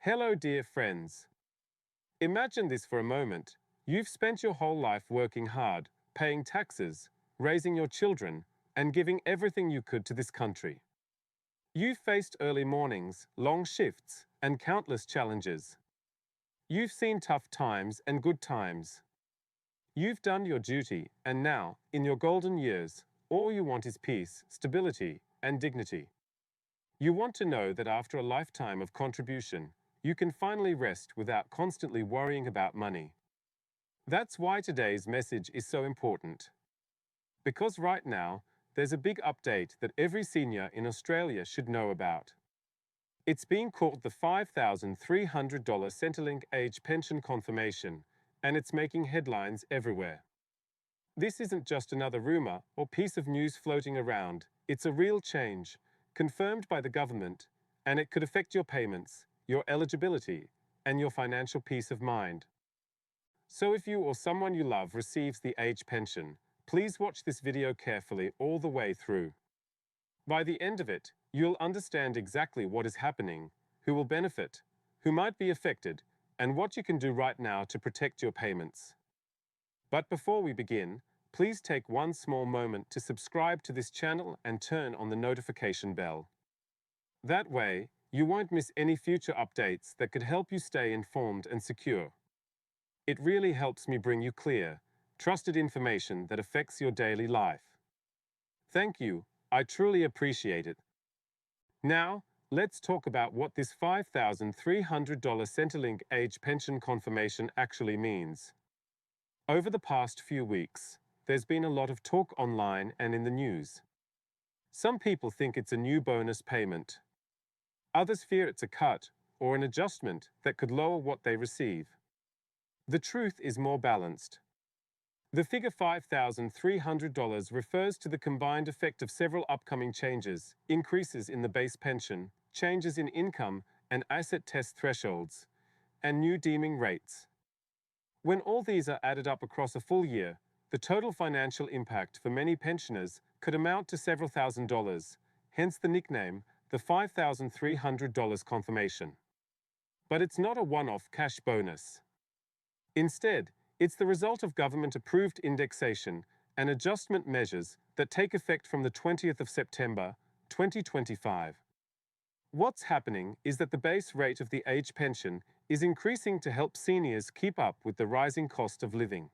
Hello, dear friends. Imagine this for a moment. You've spent your whole life working hard, paying taxes, raising your children, and giving everything you could to this country. You've faced early mornings, long shifts, and countless challenges. You've seen tough times and good times. You've done your duty, and now, in your golden years, all you want is peace, stability, and dignity. You want to know that after a lifetime of contribution, you can finally rest without constantly worrying about money. That's why today's message is so important. Because right now, there's a big update that every senior in Australia should know about. It's being called the $5,300 Centrelink age pension confirmation, and it's making headlines everywhere. This isn't just another rumor or piece of news floating around. It's a real change, confirmed by the government, and it could affect your payments, your eligibility, and your financial peace of mind. So if you or someone you love receives the age pension, please watch this video carefully all the way through. By the end of it, you'll understand exactly what is happening, who will benefit, who might be affected, and what you can do right now to protect your payments. But before we begin, please take one small moment to subscribe to this channel and turn on the notification bell. That way, you won't miss any future updates that could help you stay informed and secure. It really helps me bring you clear, trusted information that affects your daily life. Thank you, I truly appreciate it. Now, let's talk about what this $5,300 Centrelink age pension confirmation actually means. Over the past few weeks, there's been a lot of talk online and in the news. Some people think it's a new bonus payment. Others fear it's a cut or an adjustment that could lower what they receive. The truth is more balanced. The figure $5,300 refers to the combined effect of several upcoming changes, increases in the base pension, changes in income and asset test thresholds, and new deeming rates. When all these are added up across a full year, the total financial impact for many pensioners could amount to several $1,000s, hence the nickname, the $5,300 confirmation. But it's not a one-off cash bonus. Instead, it's the result of government-approved indexation and adjustment measures that take effect from the 20th of September, 2025. What's happening is that the base rate of the age pension is increasing to help seniors keep up with the rising cost of living.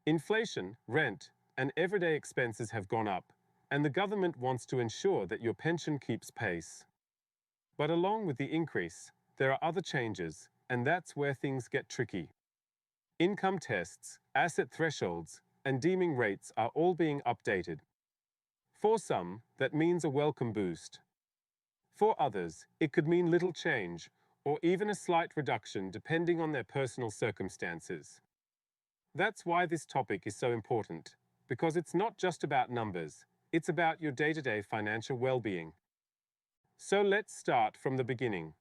Inflation, rent, and everyday expenses have gone up, and the government wants to ensure that your pension keeps pace. But along with the increase, there are other changes, and that's where things get tricky. Income tests, asset thresholds, and deeming rates are all being updated. For some, that means a welcome boost. For others, it could mean little change, or even a slight reduction depending on their personal circumstances. That's why this topic is so important, because it's not just about numbers, it's about your day-to-day financial well-being. So let's start from the beginning.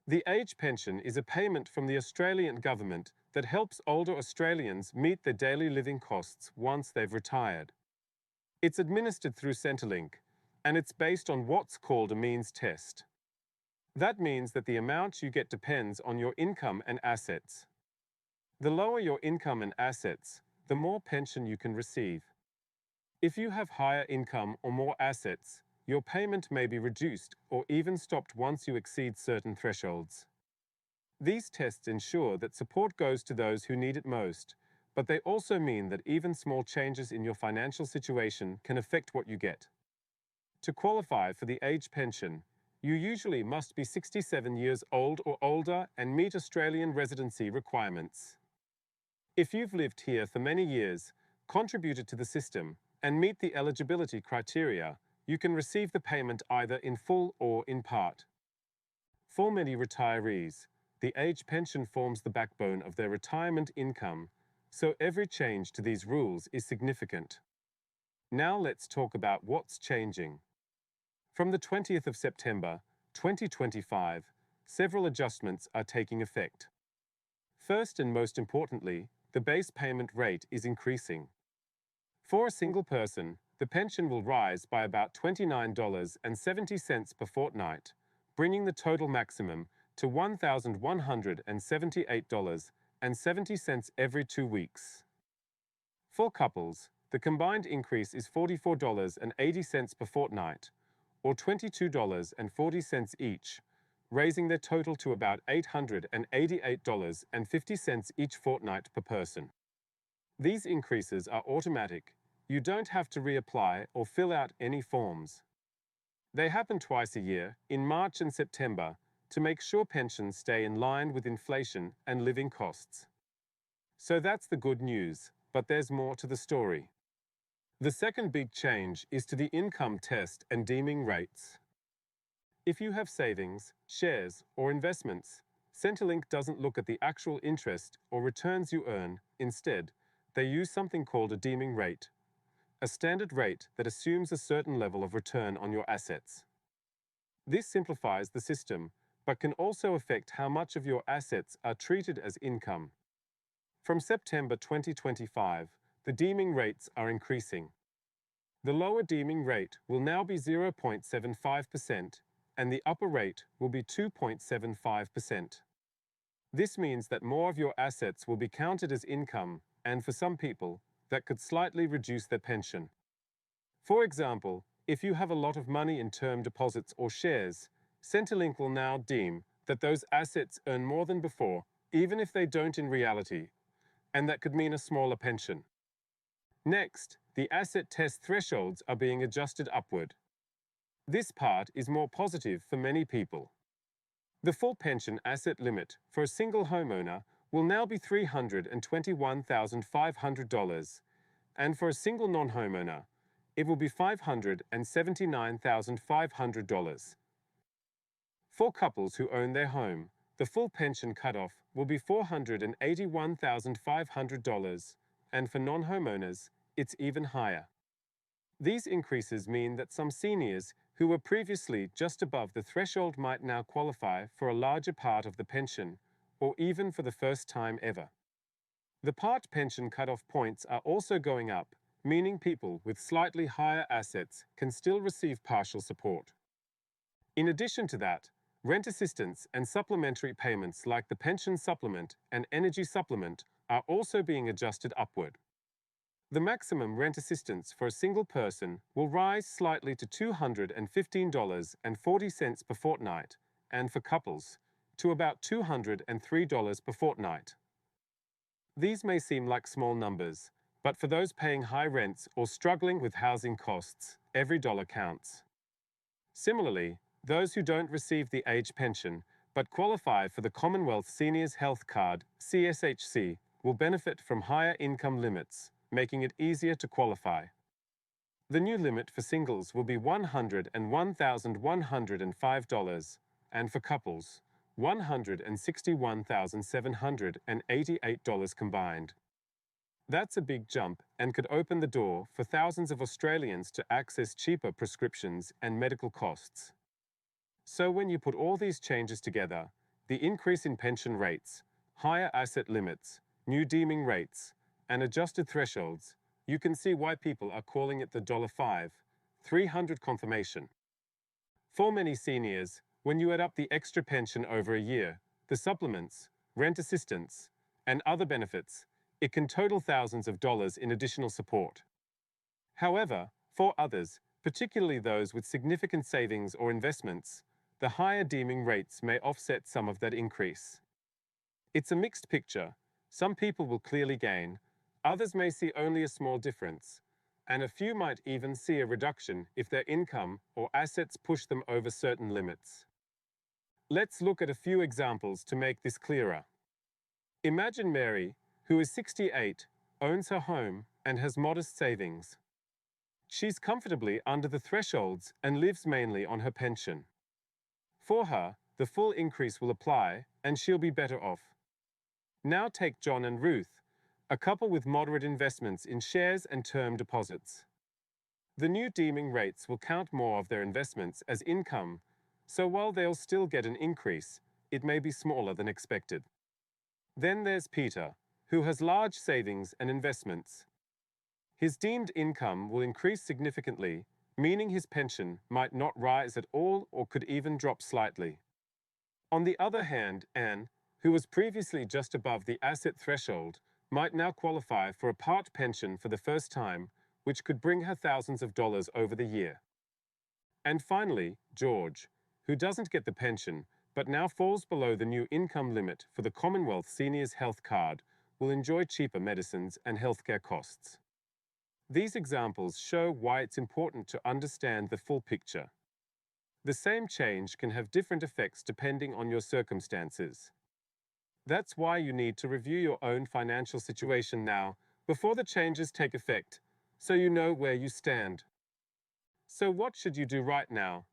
The age pension is a payment from the Australian government that helps older Australians meet their daily living costs once they've retired. It's administered through Centrelink, and it's based on what's called a means test. That means that the amount you get depends on your income and assets. The lower your income and assets, the more pension you can receive. If you have higher income or more assets, your payment may be reduced or even stopped once you exceed certain thresholds. These tests ensure that support goes to those who need it most, but they also mean that even small changes in your financial situation can affect what you get. To qualify for the age pension, you usually must be 67 years old or older and meet Australian residency requirements. If you've lived here for many years, contributed to the system, and meet the eligibility criteria, you can receive the payment either in full or in part. For many retirees, the age pension forms the backbone of their retirement income, so every change to these rules is significant. Now let's talk about what's changing. From the 20th of September, 2025, several adjustments are taking effect. First and most importantly, the base payment rate is increasing. For a single person, the pension will rise by about $29.70 per fortnight, bringing the total maximum to $1,178.70 every 2 weeks. For couples, the combined increase is $44.80 per fortnight, or $22.40 each, raising their total to about $888.50 each fortnight per person. These increases are automatic. You don't have to reapply or fill out any forms. They happen twice a year, in March and September, to make sure pensions stay in line with inflation and living costs. So that's the good news, but there's more to the story. The second big change is to the income test and deeming rates. If you have savings, shares, or investments, Centrelink doesn't look at the actual interest or returns you earn. Instead, they use something called a deeming rate, a standard rate that assumes a certain level of return on your assets. This simplifies the system, but can also affect how much of your assets are treated as income. From September 2025, the deeming rates are increasing. The lower deeming rate will now be 0.75%, and the upper rate will be 2.75%. This means that more of your assets will be counted as income, and for some people, that could slightly reduce their pension. For example, if you have a lot of money in term deposits or shares, Centrelink will now deem that those assets earn more than before, even if they don't in reality, and that could mean a smaller pension. Next, the asset test thresholds are being adjusted upward. This part is more positive for many people. The full pension asset limit for a single homeowner will now be $321,500, and for a single non-homeowner, it will be $579,500. For couples who own their home, the full pension cutoff will be $481,500, and for non-homeowners, it's even higher. These increases mean that some seniors who were previously just above the threshold might now qualify for a larger part of the pension, or even for the first time ever. The part pension cutoff points are also going up, meaning people with slightly higher assets can still receive partial support. In addition to that, rent assistance and supplementary payments like the pension supplement and energy supplement are also being adjusted upward. The maximum rent assistance for a single person will rise slightly to $215.40 per fortnight, and for couples, to about $203 per fortnight. These may seem like small numbers, but for those paying high rents or struggling with housing costs, every dollar counts. Similarly, those who don't receive the age pension but qualify for the Commonwealth Seniors Health Card, CSHC, will benefit from higher income limits, making it easier to qualify. The new limit for singles will be $101,105, and for couples, $161,788 combined. That's a big jump and could open the door for thousands of Australians to access cheaper prescriptions and medical costs. So when you put all these changes together, the increase in pension rates, higher asset limits, new deeming rates, and adjusted thresholds, you can see why people are calling it the $5,300 confirmation. For many seniors, when you add up the extra pension over a year, the supplements, rent assistance, and other benefits, it can total thousands of dollars in additional support. However, for others, particularly those with significant savings or investments, the higher deeming rates may offset some of that increase. It's a mixed picture. Some people will clearly gain, others may see only a small difference, and a few might even see a reduction if their income or assets push them over certain limits. Let's look at a few examples to make this clearer. Imagine Mary, who is 68, owns her home, and has modest savings. She's comfortably under the thresholds and lives mainly on her pension. For her, the full increase will apply, and she'll be better off. Now take John and Ruth, a couple with moderate investments in shares and term deposits. The new deeming rates will count more of their investments as income, so while they'll still get an increase, it may be smaller than expected. Then there's Peter, who has large savings and investments. His deemed income will increase significantly, meaning his pension might not rise at all or could even drop slightly. On the other hand, Anne, who was previously just above the asset threshold, might now qualify for a part pension for the first time, which could bring her thousands of dollars over the year. And finally, George, who doesn't get the pension, but now falls below the new income limit for the Commonwealth Seniors Health Card, will enjoy cheaper medicines and healthcare costs. These examples show why it's important to understand the full picture. The same change can have different effects depending on your circumstances. That's why you need to review your own financial situation now, before the changes take effect, so you know where you stand. So what should you do right now?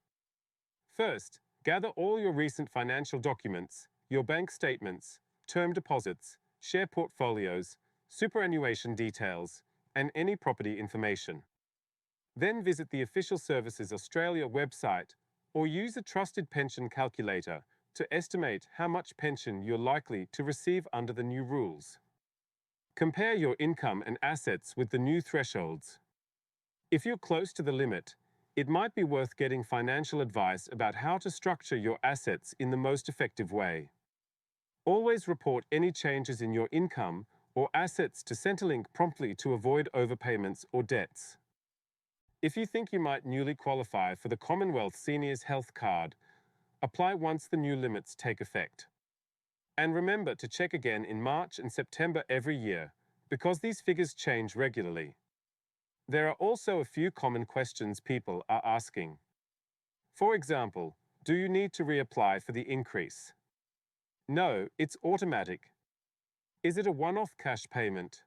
First, gather all your recent financial documents, your bank statements, term deposits, share portfolios, superannuation details, and any property information. Then visit the Official Services Australia website or use a trusted pension calculator to estimate how much pension you're likely to receive under the new rules. Compare your income and assets with the new thresholds. If you're close to the limit, it might be worth getting financial advice about how to structure your assets in the most effective way. Always report any changes in your income or assets to Centrelink promptly to avoid overpayments or debts. If you think you might newly qualify for the Commonwealth Seniors Health Card, apply once the new limits take effect. And remember to check again in March and September every year, because these figures change regularly. There are also a few common questions people are asking. For example, do you need to reapply for the increase? No, it's automatic. Is it a one-off cash payment?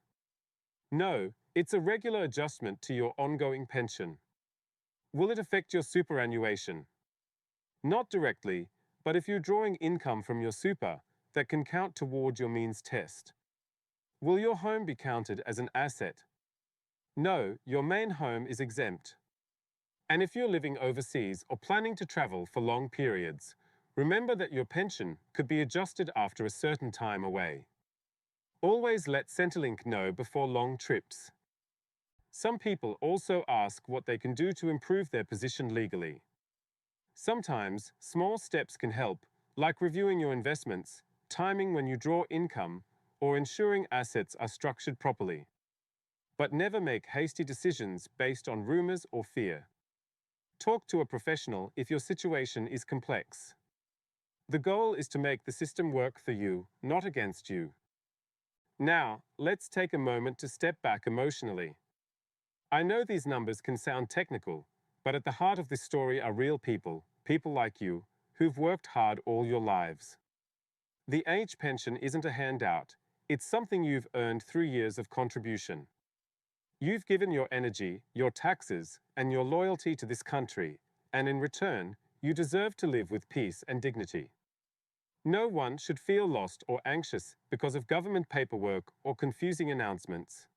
No, it's a regular adjustment to your ongoing pension. Will it affect your superannuation? Not directly, but if you're drawing income from your super, that can count toward your means test. Will your home be counted as an asset? No, your main home is exempt. And if you're living overseas or planning to travel for long periods, remember that your pension could be adjusted after a certain time away. Always let Centrelink know before long trips. Some people also ask what they can do to improve their position legally. Sometimes, small steps can help, like reviewing your investments, timing when you draw income, or ensuring assets are structured properly. But never make hasty decisions based on rumors or fear. Talk to a professional if your situation is complex. The goal is to make the system work for you, not against you. Now, let's take a moment to step back emotionally. I know these numbers can sound technical, but at the heart of this story are real people, people like you, who've worked hard all your lives. The age pension isn't a handout, it's something you've earned through years of contribution. You've given your energy, your taxes, and your loyalty to this country, and in return, you deserve to live with peace and dignity. No one should feel lost or anxious because of government paperwork or confusing announcements.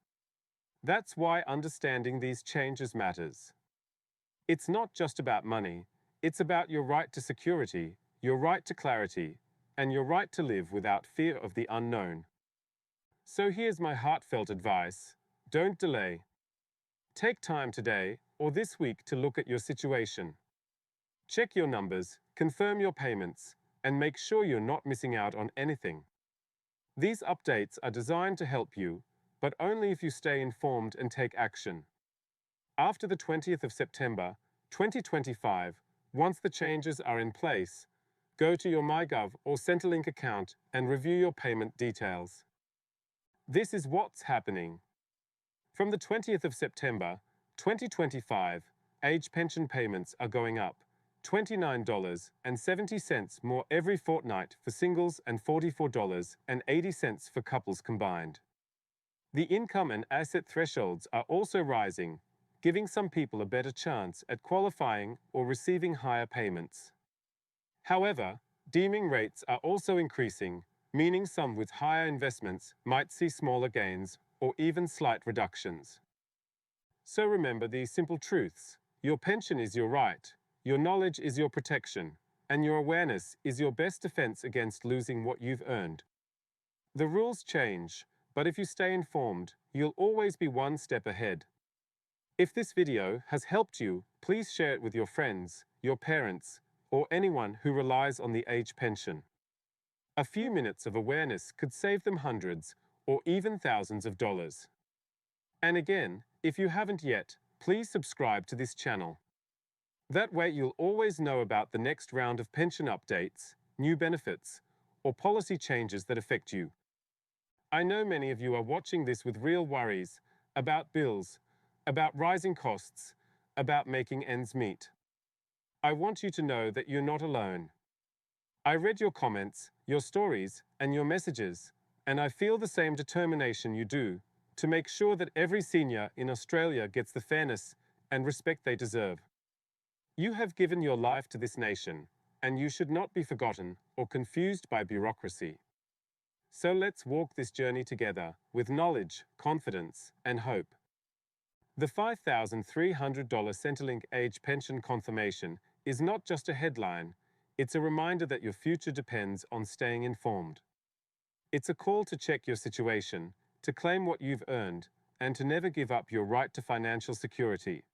That's why understanding these changes matters. It's not just about money, it's about your right to security, your right to clarity, and your right to live without fear of the unknown. So here's my heartfelt advice. Don't delay. Take time today or this week to look at your situation. Check your numbers, confirm your payments, and make sure you're not missing out on anything. These updates are designed to help you, but only if you stay informed and take action. After the 20th of September, 2025, once the changes are in place, go to your MyGov or Centrelink account and review your payment details. This is what's happening. From the 20th of September, 2025, age pension payments are going up, $29.70 more every fortnight for singles and $44.80 for couples combined. The income and asset thresholds are also rising, giving some people a better chance at qualifying or receiving higher payments. However, deeming rates are also increasing, meaning some with higher investments might see smaller gains or even slight reductions. So remember these simple truths. Your pension is your right, your knowledge is your protection, and your awareness is your best defense against losing what you've earned. The rules change, but if you stay informed, you'll always be one step ahead. If this video has helped you, please share it with your friends, your parents, or anyone who relies on the age pension. A few minutes of awareness could save them hundreds or even thousands of dollars. And again, if you haven't yet, please subscribe to this channel. That way you'll always know about the next round of pension updates, new benefits, or policy changes that affect you. I know many of you are watching this with real worries about bills, about rising costs, about making ends meet. I want you to know that you're not alone. I read your comments, your stories, and your messages, and I feel the same determination you do to make sure that every senior in Australia gets the fairness and respect they deserve. You have given your life to this nation, and you should not be forgotten or confused by bureaucracy. So let's walk this journey together with knowledge, confidence, and hope. The $5,300 Centrelink age pension confirmation is not just a headline, it's a reminder that your future depends on staying informed. It's a call to check your situation, to claim what you've earned, and to never give up your right to financial security.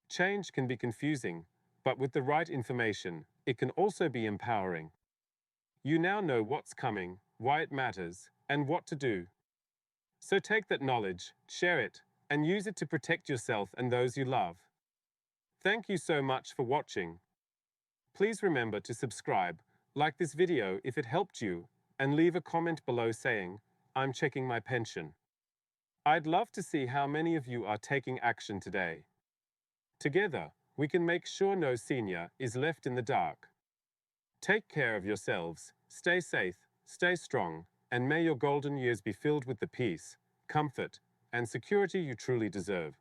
Change can be confusing, but with the right information, it can also be empowering. You now know what's coming, why it matters, and what to do. So take that knowledge, share it, and use it to protect yourself and those you love. Thank you so much for watching. Please remember to subscribe, like this video if it helped you, and leave a comment below saying, "I'm checking my pension." I'd love to see how many of you are taking action today. Together, we can make sure no senior is left in the dark. Take care of yourselves, stay safe, stay strong, and may your golden years be filled with the peace, comfort, and security you truly deserve.